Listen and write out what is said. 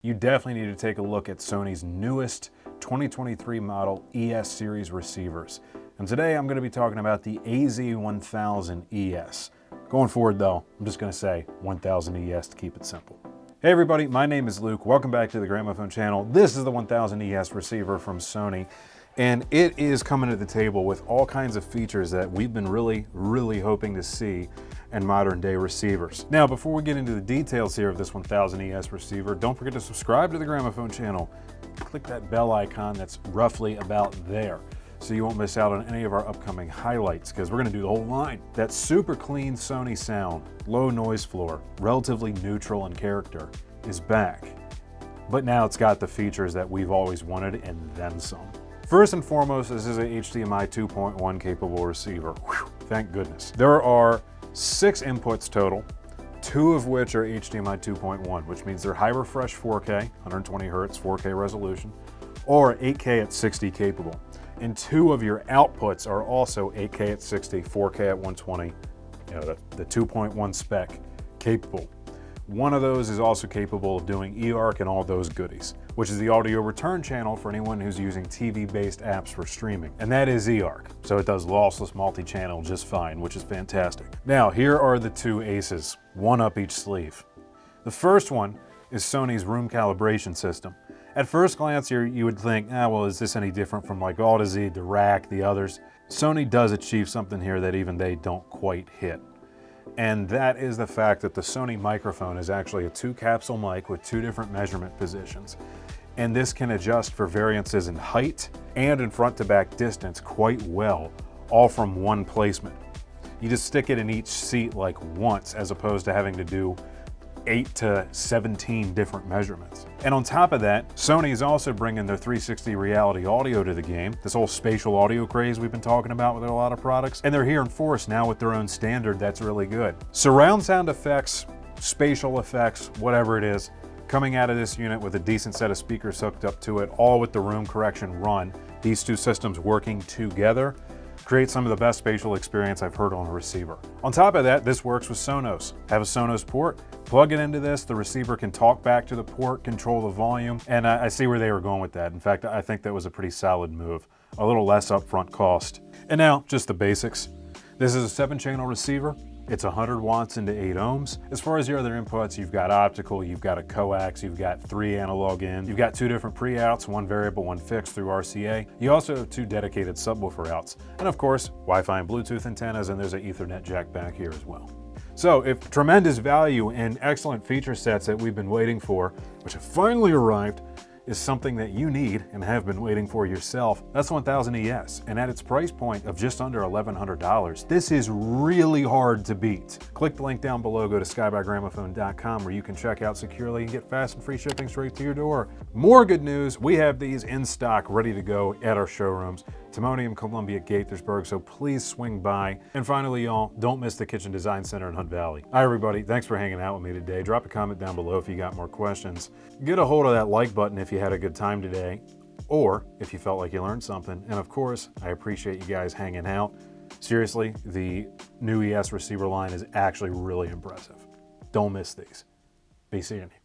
You definitely need to take a look at Sony's newest 2023 model ES series receivers. And today I'm going to be talking about the AZ1000ES. Going forward though, I'm just going to say 1000ES to keep it simple. Hey everybody, my name is Luke. Welcome back to the Gramophone channel. This is the 1000ES receiver from Sony. And it is coming to the table with all kinds of features that we've been really hoping to see in modern day receivers. Now, before we get into the details here of this 1000ES receiver, don't forget to subscribe to the Gramophone channel. Click that bell icon that's roughly about there so you won't miss out on any of our upcoming highlights, because we're gonna do the whole line. That super clean Sony sound, low noise floor, relatively neutral in character is back. But now it's got the features that we've always wanted and then some. First and foremost, this is a HDMI 2.1 capable receiver. Whew, thank goodness. There are 6 inputs total, 2 of which are HDMI 2.1, which means they're high refresh 4K, 120 Hertz, 4K resolution, or 8K at 60 capable. And 2 of your outputs are also 8K at 60, 4K at 120, the 2.1 spec capable. One of those is also capable of doing eARC and all those goodies, which is the audio return channel for anyone who's using TV-based apps for streaming. And that is eARC, so it does lossless multi-channel just fine, which is fantastic. Now, here are the 2 aces, one up each sleeve. The first one is Sony's room calibration system. At first glance here, you would think, well, is this any different from like AZ, the Rack, the others? Sony does achieve something here that even they don't quite hit. And that is the fact that the Sony microphone is actually a 2-capsule mic with 2 different measurement positions. And this can adjust for variances in height and in front to back distance quite well, all from one placement. You just stick it in each seat like once, as opposed to having to do 8 to 17 different measurements. And on top of that, Sony is also bringing their 360 reality audio to the game, this whole spatial audio craze we've been talking about with a lot of products, and they're here in force now with their own standard that's really good. Surround sound effects, spatial effects, whatever it is, coming out of this unit with a decent set of speakers hooked up to it, all with the room correction run. These 2 systems working together create some of the best spatial experience I've heard on a receiver. On top of that, this works with Sonos. Have a Sonos port, plug it into this, the receiver can talk back to the port, control the volume, and I see where they were going with that. In fact, I think that was a pretty solid move. A little less upfront cost. And now, just the basics. This is a 7-channel receiver. It's 100 watts into 8 ohms. As far as your other inputs, you've got optical, you've got a coax, you've got 3 analog in, you've got 2 different pre-outs, 1 variable, 1 fixed through RCA. You also have 2 dedicated subwoofer outs. And of course, Wi-Fi and Bluetooth antennas, and there's an Ethernet jack back here as well. So if tremendous value and excellent feature sets that we've been waiting for, which have finally arrived, is something that you need and have been waiting for yourself, that's 1000ES. And at its price point of just under $1,100, this is really hard to beat. Click the link down below, go to skybygramophone.com where you can check out securely and get fast and free shipping straight to your door. More good news, we have these in stock ready to go at our showrooms, Timonium, Columbia, Gaithersburg, so please swing by. And finally, y'all, don't miss the Kitchen Design Center in Hunt Valley. Hi everybody, thanks for hanging out with me today. Drop a comment down below if you got more questions. Get a hold of that like button if you had a good time today, or if you felt like you learned something. And of course, I appreciate you guys hanging out. Seriously, the new ES receiver line is actually really impressive. Don't miss these. Be seeing you.